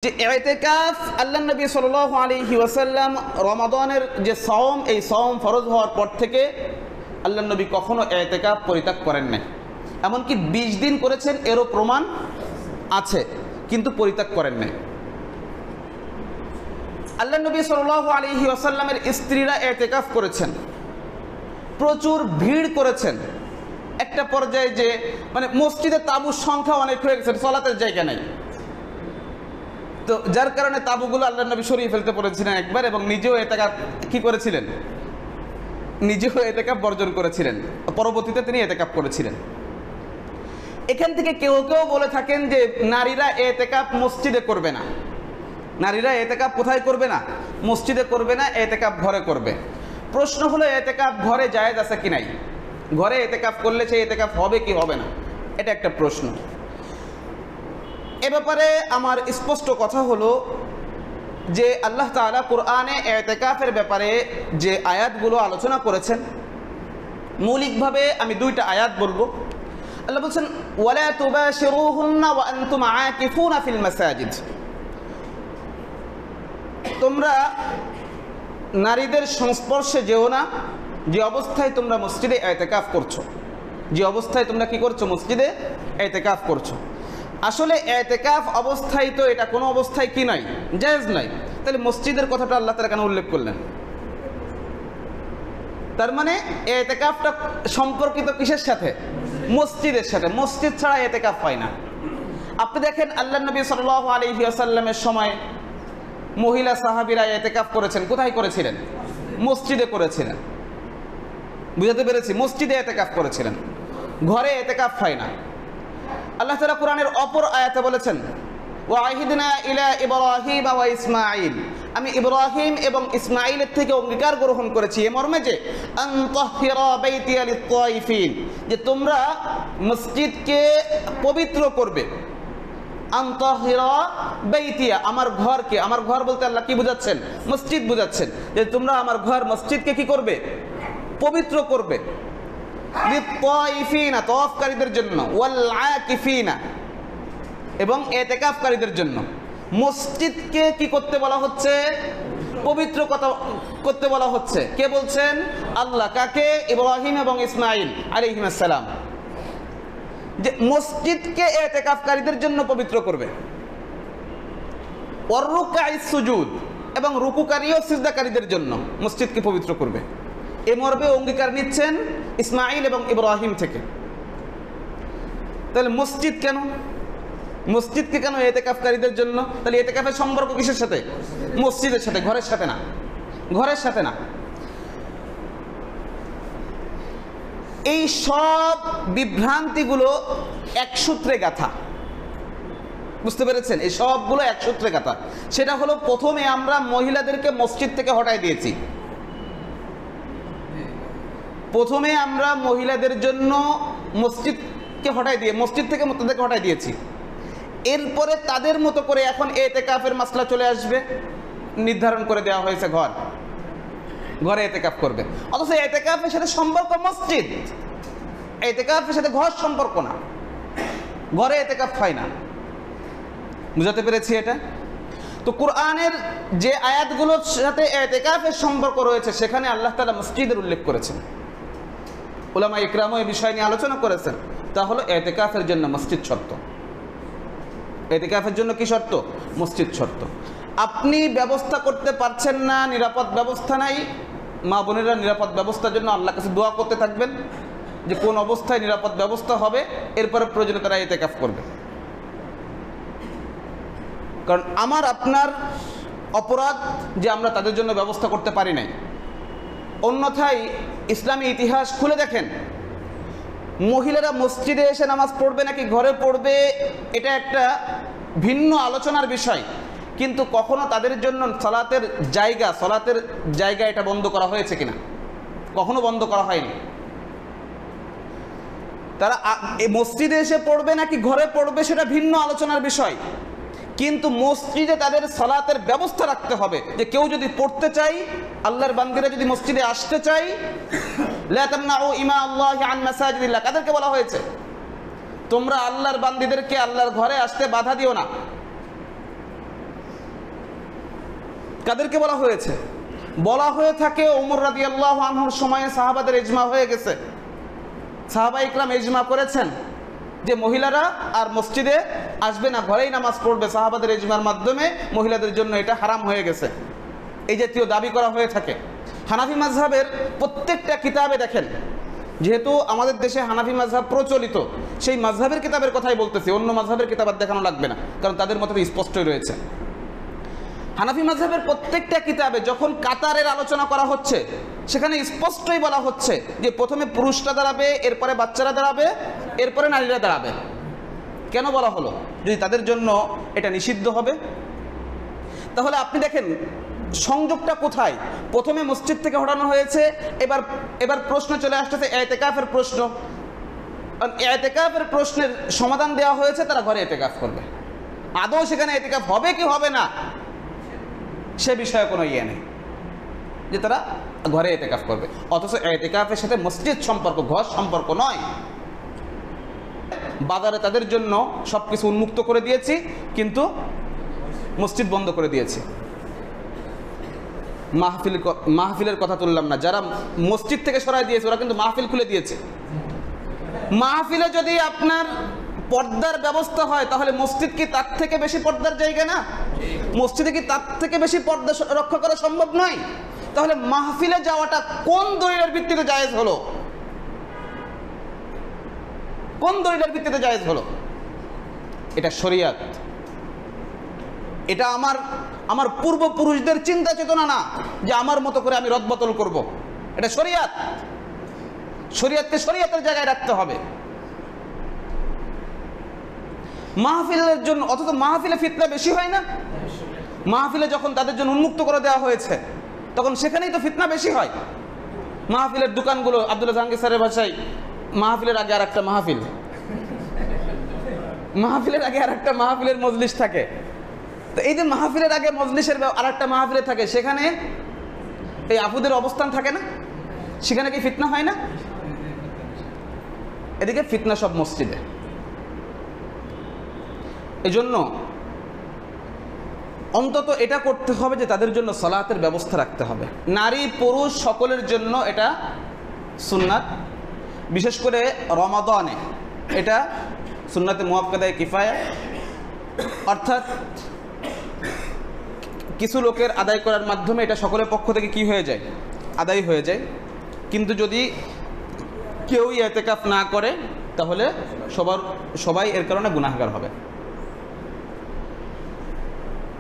যে ইতিকাফ আল্লাহ নবী সাল্লাল্লাহু আলাইহি ওয়াসাল্লাম রমাদানের যে সওম, এই সওম ফরজ হওয়ার পর থেকে আল্লাহ নবী কখনো ইতিকাফ পরিত্যাগ করেন নাই। এমনকি 20 দিন করেছেন এরও প্রমাণ আছে, কিন্তু পরিত্যাগ করেন নাই। আল্লাহ নবী সাল্লাল্লাহু আলাইহি ওয়াসাল্লামের স্ত্রীরা ইতিকাফ করেছেন, প্রচুর ভিড় করেছেন। একটা পর্যায়ে যে মসজিদে তাঁবুর সংখ্যা অনেক হয়ে গেছে, সালাতের জায়গা নাই, তো যার কারণে তাঁবুগুলো আল্লাহ নবী সরিয়ে ফেলতে বলেছিলেন একবার, এবং নিজেও ইতিকাফ কি করেছিলেন, নিজেও ইতিকাফ বর্জন করেছিলেন। পরবর্তীতে তিনি ইতিকাফ করেছিলেন। এখান থেকে কেউ কেউ বলে থাকেন যে নারীরা ইতিকাফ মসজিদে করবে না। নারীরা ইতিকাফ কোথায় করবে না? মসজিদে করবে না, ইতিকাফ ঘরে করবে। প্রশ্ন হলো ইতিকাফ ঘরে জায়েজ আছে কি নাই? ঘরে ইতিকাফ করলে সেই ইতিকাফ হবে কি হবে না, এটা একটা প্রশ্ন। এ ব্যাপারে আমার স্পষ্ট কথা হলো যে আল্লাহ তাআলা কোরআনে ইতিকাফের ব্যাপারে যে আয়াতগুলো আলোচনা করেছেন, মৌলিকভাবে আমি দুইটা আয়াত বলবো। আল্লাহ বলছেন ওয়ালা তুবাশিরুহুন্না ওয়া আনতুম আকিফুনা ফিল মাসাজিদ, তোমরা নারীদের সংস্পর্শে যেও না যে অবস্থায় তোমরা মসজিদে ইতিকাফ করছো, যে অবস্থায় তোমরা কি করছো, মসজিদে ইতিকাফ করছো। আসলে ইতিকাফ অবস্থায় তো এটা কোনো অবস্থায় কি নাই, জায়েজ নাই। তাহলে মসজিদের কথাটা আল্লাহ তাআলা কেন উল্লেখ করলেন? তার মানে ইতিকাফটা সম্পর্কিত কিসের সাথে? মসজিদের সাথে। মসজিদ ছাড়া ইতিকাফ হয় না। আপনি দেখেন আল্লাহ নবী সাল্লাল্লাহু আলাইহি ওয়াসাল্লামের সময় মহিলা সাহাবীরা ইতিকাফ করেছেন, কোথায় করেছিলেন? মসজিদে করেছিলেন। বুঝাতে পেরেছি? মসজিদে ইতিকাফ করেছিলেন, ঘরে ইতিকাফ হয় না। আল্লাহ তাআলা কোরআনের অপর আয়াতে বলেছেন ওয়াহিদনা ইলা ইব্রাহিম ওয়া ইসমাঈল, আমি ইব্রাহিম এবং ইসমাঈলের থেকে অঙ্গীকার গ্রহণ করেছি এ মর্মে যে আন তাহহিরা বাইতিয়া লিত-তায়িফিন, যে তোমরা মসজিদকে পবিত্র করবে। আন তাহহিরা বাইতিয়া, আমার ঘরকে, আমার ঘর বলতে আল্লাহ কি বুঝাচ্ছেন? মসজিদ বুঝাচ্ছেন, যে তোমরা আমার ঘর মসজিদকে কি করবে? পবিত্র করবে। লিত-তায়িফিনা, তাওয়াফকারীদের জন্য, ওয়াল আকিফিনা, এবং ইতিকাফকারীদের জন্য। মসজিদকে কি করতে বলা হচ্ছে? পবিত্র করতে বলা হচ্ছে। কে বলছেন? আল্লাহ। কাকে? ইব্রাহিম এবং ইসমাঈল আলাইহিস সালাম, যে মসজিদকে ইতিকাফকারীদের জন্য পবিত্র করবে। ওয়ার রুকআইস সুজুদ, এবং রুকুকারী ও সিজদাকারীদের জন্য মসজিদকে পবিত্র করবে। এ মর্মে অঙ্গীকার নিচ্ছেন ইসমাঈল এবং ইব্রাহিম থেকে। তাহলে মসজিদ কেন? মসজিদকে কেন ইতিকাফকারীদের জন্য? তাহলে ইতিকাফের সম্পর্ক কিসের সাথে? মসজিদের সাথে, ঘরের সাথে না। ঘরের সাথে না। এই সব বিভ্রান্তিগুলো এক সূত্রে গাথা। বুঝতে পেরেছেন? এই সবগুলো এক সূত্রে গাথা। সেটা হলো, প্রথমে আমরা মহিলাদেরকে মসজিদ থেকে হটাই দিয়েছি। প্রথমে আমরা মহিলাদের জন্য মসজিদকে হটাই দিয়ে, মসজিদ থেকে তাদেরকে হটাই দিয়েছি। এরপরে তাদের মতো করে এখন ইতিকাফের মাসলা চলে আসবে, নির্ধারণ করে দেওয়া হয়েছে ঘর, ঘরে ইতিকাফ করবে। অথচ ইতিকাফের সাথে সম্পর্ক মসজিদ, ইতিকাফের সাথে ঘর সম্পর্ক না, ঘরে ইতিকাফ হয় না। বুঝাতে পেরেছি এটা? তো কোরআনের যে আয়াতগুলোর সাথে ইতিকাফের সম্পর্ক রয়েছে, সেখানে আল্লাহ তাআলা মসজিদের উল্লেখ করেছেন। উলামা ইকরামও এই বিষয় নিয়ে আলোচনা করেছেন। তা হলো ইতিকাফের জন্য মসজিদ শর্ত। ইতিকাফের জন্য কি শর্ত? মসজিদ শর্ত। আপনি ব্যবস্থা করতে পারছেন না, নিরাপদ ব্যবস্থা নাই, মা বোনেরা নিরাপদ ব্যবস্থার জন্য আল্লাহর কাছে দোয়া করতে থাকবেন যে কোন অবস্থায় নিরাপদ ব্যবস্থা হবে, এরপরে প্রয়োজনে তারা ইতিকাফ করবে। কারণ আমার আপনার অপরাধ যে আমরা তাদের জন্য ব্যবস্থা করতে পারি নাই। অন্যথায় ইসলামী ইতিহাস খুলে দেখেন, মহিলারা মসজিদে এসে নামাজ পড়বে নাকি ঘরে পড়বে, এটা একটা ভিন্ন আলোচনার বিষয়। কিন্তু কখনো তাদের জন্য সালাতের জায়গা এটা বন্ধ করা হয়েছে কিনা? কখনো বন্ধ করা হয়নি। তারা মসজিদে এসে পড়বে নাকি ঘরে পড়বে, সেটা ভিন্ন আলোচনার বিষয়। কিন্তু মসজিদে তাদের সালাতের ব্যবস্থা রাখতে হবে, যে কেউ যদি পড়তে চাই, আল্লাহর বান্দিরা যদি মসজিদে আসতে চাই, লা তামনাউ ইমা আল্লাহি আন মাসাজিদিল্লাহ, কাদেরকে বলা হয়েছে? তোমরা আল্লাহর বান্দিদেরকে আল্লাহর ঘরে আসতে বাধা দিও না। কাদেরকে বলা হয়েছে? বলা হয়ে থাকে ওমর রাদিয়াল্লাহু আনহুর সময়ে সাহাবাদের ইজমা হয়ে গেছে, সাহাবা ইকরাম ইজমা করেছেন যে মহিলারা আর মসজিদে আসবে না, ঘরেই নামাজ পড়বে। সাহাবাদের ইজমার মাধ্যমে মহিলাদের জন্য এটা হারাম হয়ে গেছে, এই জাতীয় দাবি করা হয়ে থাকে। হানাফি মাযহাবের প্রত্যেকটা কিতাবে দেখেন, যেহেতু আমাদের দেশে হানাফি মাযহাব প্রচলিত, সেই মাযহাবের কিতাবের কথাই বলতেছি, অন্য মাযহাবের কিতাব আর দেখানো লাগবে না, কারণ তাদের মতে স্পষ্টই রয়েছে। হানাফি মাযহাবের প্রত্যেকটা কিতাবে যখন কাতারের আলোচনা করা হচ্ছে, সেখানে স্পষ্টই বলা হচ্ছে যে প্রথমে পুরুষরা দাঁড়াবে, এরপরে বাচ্চারা দাঁড়াবে, এরপরে নারীরা দাঁড়াবে। কেন বলা হলো? যদি তাদের জন্য এটা নিষিদ্ধ হবে। তাহলে আপনি দেখেন সংযোগটা কোথায়? প্রথমে মসজিদ থেকে হটানো হয়েছে, এবার প্রশ্ন চলে আসতেছে ইতিকাফের প্রশ্ন। ইতিকাফের প্রশ্নের সমাধান দেওয়া হয়েছে, তারা ঘরে ইতিকাফ করবে। আদৌ সেখানে ইতিকাফ হবে কি হবে না সে বিষয়ে কোনো ইয়ে নেই, যে তারা ঘরে ইতিকাফ করবে। অথচ ইতিকাফের সাথে মসজিদ সম্পর্ক, ঘর সম্পর্ক নয়। বাজারে তাদের জন্য সব কিছু উন্মুক্ত করে দিয়েছি, কিন্তু মসজিদ বন্ধ করে দিয়েছি। মাহফিলের কথা তুললাম না, যারা মসজিদ থেকে সরাই দিয়েছে ওরা কিন্তু মাহফিল খুলে দিয়েছে। মাহফিলে যদি আপনার পর্দার ব্যবস্থা হয়, তাহলে মসজিদ কি তার থেকে বেশি পর্দার জায়গা না? মসজিদে কি তার থেকে বেশি পর্দা রক্ষা করা সম্ভব নয়? তাহলে মাহফিলে যাওয়াটা কোন দলিলের ভিত্তিতে জায়েজ হলো? কোন দলিলের ভিত্তিতে জায়েজ হলো? এটা শরীয়ত। এটা আমার পূর্বপুরুষদের চিন্তা চেতনা না যে আমার মতো করে আমি রদবদল করব। এটা শরীয়ত। শরীয়তকে শরীয়তের জায়গায় রাখতে হবে। মাহফিলের জন্য, অথচ মাহফিলে ফিতনা বেশি হয় না? মাহফিলে যখন তাদের জন্য উন্মুক্ত করে দেওয়া হয়েছে, তখন সেখানেই তো ফিতনা বেশি হয়। মাহফিলের দোকানগুলো, আব্দুল্লাহ জাহাঙ্গীর স্যারের ভাষায়, মাহফিলের আগে আর একটা মাহফিল, মাহফিলের আগে আর একটা মাহফিলের মজলিস থাকে। তো এই যে মাহফিলের আগে মজলিসের আর একটা মাহফিলে থাকে, সেখানে এই আফুদের অবস্থান থাকে না? সেখানে কি ফিতনা হয় না? এদিকে ফিতনা সব মসজিদে। এজন্য অন্তত এটা করতে হবে যে তাদের জন্য সালাতের ব্যবস্থা রাখতে হবে। নারী পুরুষ সকলের জন্য এটা সুন্নাত, বিশেষ করে রমাদানে এটা সুন্নাতে মুআক্কাদায়ে কিফায়া, অর্থাৎ কিছু লোকের আদায় করার মাধ্যমে এটা সকলের পক্ষ থেকে কি হয়ে যায়? আদায় হয়ে যায়। কিন্তু যদি কেউই ইতিকাফ না করে, তাহলে সবাই এর কারণে গুনাহগার হবে।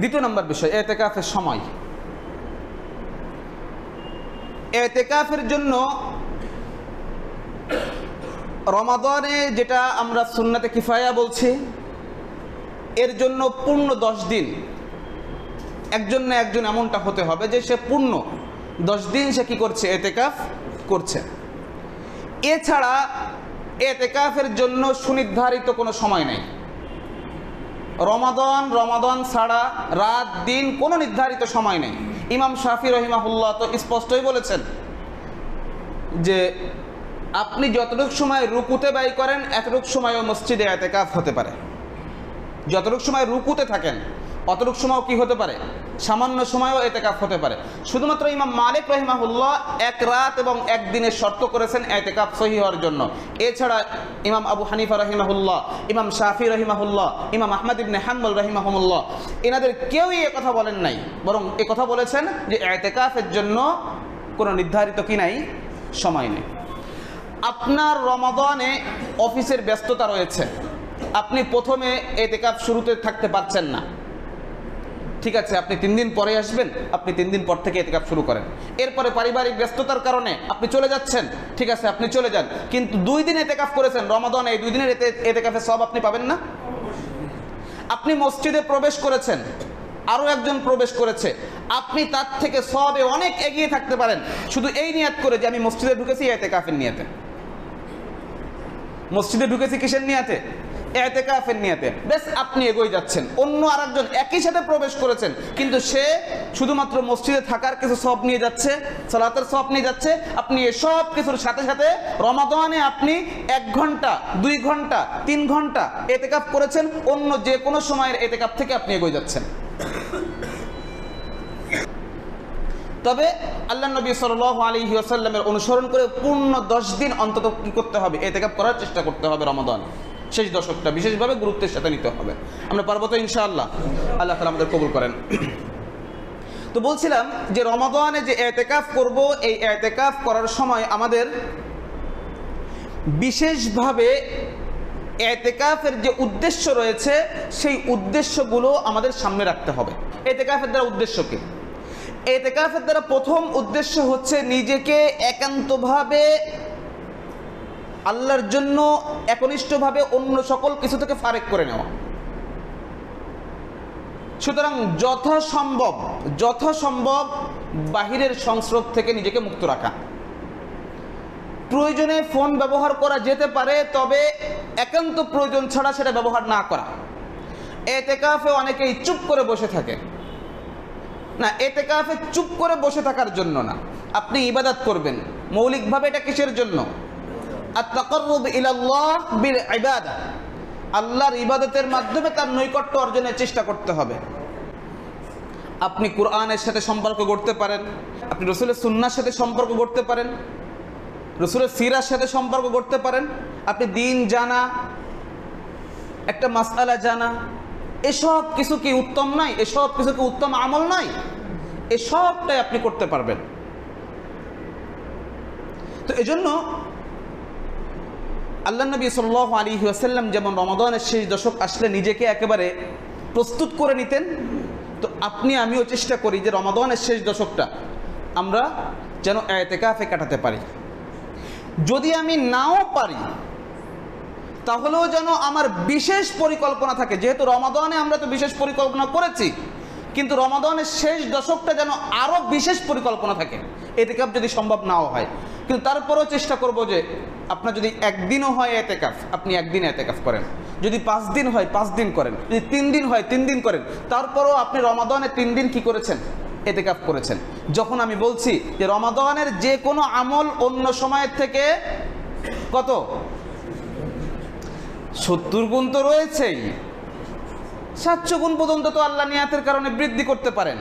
দ্বিতীয় নম্বর বিষয়, ইতিকাফের সময়। ইতিকাফের জন্য রমাদানে যেটা আমরা সুন্নাতে কিফায়া বলছি, এর জন্য পূর্ণ 10 দিন একজন না একজন এমনটা হতে হবে যে সে পূর্ণ 10 দিন সে কি করছে? ইতিকাফ করছে। এছাড়া ইতিকাফের জন্য সুনির্ধারিত কোনো সময় নেই। রমাদান ছাড়া রাত দিন কোনো নির্ধারিত সময় নেই। ইমাম শাফি রহিমাহুল্লাহ তো স্পষ্টই বলেছেন যে আপনি যতটুকু সময় রুকুতে ব্যয় করেন, এতটুকু সময়ও মসজিদে ইতিকাফ হতে পারে। যতটুকু সময় রুকুতে থাকেন, অতটুকু সময়ও কি হতে পারে? সামান্য সময়ও ইতিকাফ হতে পারে। শুধুমাত্র ইমাম মালিক রহিমাহুল্লাহ 1 রাত এবং 1 দিনের শর্ত করেছেন ইতিকাফ সহিহ হওয়ার জন্য। এছাড়া ইমাম আবু হানিফা রহিমাহুল্লাহ, ইমাম শাফি রহিমাহুল্লাহ, ইমাম আহমদ ইবনে হাম্বল রহিমাহুল্লাহ, এনাদের কেউই কথা বলেন নাই, বরং কথা বলেছেন যে ইতিকাফের জন্য কোনো নির্ধারিত কি নাই? সময় নেই। আপনার রমাদানে অফিসের ব্যস্ততা রয়েছে, আপনি প্রথমে ইতিকাফ শুরুতে থাকতে পারছেন না, ঠিক আছে, আপনি 3 দিন পরে আসবেন, আপনি 3 দিন পর থেকে ইতিকাফ শুরু করেন। এরপরে পারিবারিক ব্যস্ততার কারণে আপনি চলে যাচ্ছেন, ঠিক আছে, আপনি চলে যান। কিন্তু 2 দিন ইতিকাফ করেছেন রমাদানে, এই 2 দিনের ইতিকাফের সওয়াব আপনি পাবেন না? আপনি মসজিদে প্রবেশ করেছেন, আরও একজন প্রবেশ করেছে, আপনি তার থেকে সওয়াবে অনেক এগিয়ে থাকতে পারেন, শুধু এই নিয়াত করে যে আমি মসজিদে ঢুকেছি ইতিকাফের নিয়াতে। মসজিদে ঢুকেছি কিসের নিয়াতে? ইতিকাফের নিয়াতে। বেশ, আপনি এগিয়ে যাচ্ছেন। অন্য আরেকজন একই সাথে প্রবেশ করেছেন, কিন্তু সে শুধুমাত্র মসজিদে থাকার কিছু সওয়াব নিয়ে যাচ্ছে, সালাতের সওয়াব নিয়ে যাচ্ছে। আপনি এসব কিছুর সাথে সাথে রমাদানে আপনি 1 ঘন্টা, 2 ঘন্টা, 3 ঘন্টা ইতিকাফ করেছেন, অন্য যে কোনো সময়ের ইতিকাফ থেকে আপনি এগিয়ে যাচ্ছেন। তবে আল্লাহ নবী সাল্লাল্লাহু আলাইহি ওয়াসাল্লামের অনুসরণ করে পূর্ণ 10 দিন অন্তত কী করতে হবে? এতেকাফ করার চেষ্টা করতে হবে। রমাদান শেষ দশকটা বিশেষভাবে গুরুত্বের সাথে নিতে হবে। আমরা পারবো তো ইনশাআল্লাহ? আল্লাহ তাআলা আমাদের কবুল করেন। তো বলছিলাম যে রমাদানে যে এতেকাফ করব, এই এতেকাফ করার সময় আমাদের বিশেষভাবে এতেকাফের যে উদ্দেশ্য রয়েছে সেই উদ্দেশ্যগুলো আমাদের সামনে রাখতে হবে। এতেকাফের দ্বারা উদ্দেশ্য কি? এতেকাফের দ্বারা প্রথম উদ্দেশ্য হচ্ছে নিজেকে একান্তভাবে আল্লাহর জন্য একনিষ্ঠভাবে অন্য সকল কিছু থেকে ফারেক করে নেওয়া। সুতরাং যথাসম্ভব বাহিরের সংস্রব থেকে নিজেকে মুক্ত রাখা। প্রয়োজনে ফোন ব্যবহার করা যেতে পারে, তবে একান্ত প্রয়োজন ছাড়া সেটা ব্যবহার না করা। এতেকাফে অনেকেই চুপ করে বসে থাকে না, এতেকাফে চুপ করে বসে থাকার জন্য না, আপনি ইবাদত করবেন। মৌলিকভাবে এটা কিসের জন্য? আত-তাকাররুব ইলাল্লাহ বিল ইবাদা, আল্লাহর ইবাদতের মাধ্যমে তার নৈকট্য অর্জনের চেষ্টা করতে হবে। আপনি কোরআনের সাথে সম্পর্ক গড়তে পারেন, আপনি রাসূলের সুন্নাহর সাথে সম্পর্ক গড়তে পারেন, রাসূলের সিরার সাথে সম্পর্ক গড়তে পারেন। আপনি দিন জানা, একটা মাসআলা জানা, এসব কিছু কি উত্তম নয়? এসব কিছু কি উত্তম আমল নয়? এসবটাই আপনি করতে পারবেন। তো এজন্য আল্লাহ নবী সাল্লাল্লাহু আলাইহি ওয়াসাল্লাম যেমন রমাদানের শেষ দশক আসলে নিজেকে একেবারে প্রস্তুত করে নিতেন, তো আপনি আমিও চেষ্টা করি যে রমাদানের শেষ দশকটা আমরা যেন ইতিকাফে কাটাতে পারি। যদি আমি নাও পারি তাহলেও যেন আমার বিশেষ পরিকল্পনা থাকে। যেহেতু রমাদানে আমরা তো বিশেষ পরিকল্পনা করেছি, কিন্তু রমাদানের শেষ দশকটা যেন আরও বিশেষ পরিকল্পনা থাকে। ইতিকাফ যদি সম্ভব নাও হয়, কিন্তু তারপরেও চেষ্টা করব যে আপনার যদি একদিনও হয় ইতিকাফ, আপনি একদিন ইতিকাফ করেন। যদি 5 দিন হয় 5 দিন করেন, যদি 3 দিন হয় 3 দিন করেন। তারপরেও আপনি রমাদানে 3 দিন কি করেছেন? ইতিকাফ করেছেন। যখন আমি বলছি যে রমাদানের যে কোনো আমল অন্য সময়ের থেকে কত 70 গুণ তো রয়েছেই, 700 গুণ পর্যন্ত তো আল্লাহ নিয়াতের কারণে বৃদ্ধি করতে পারেন।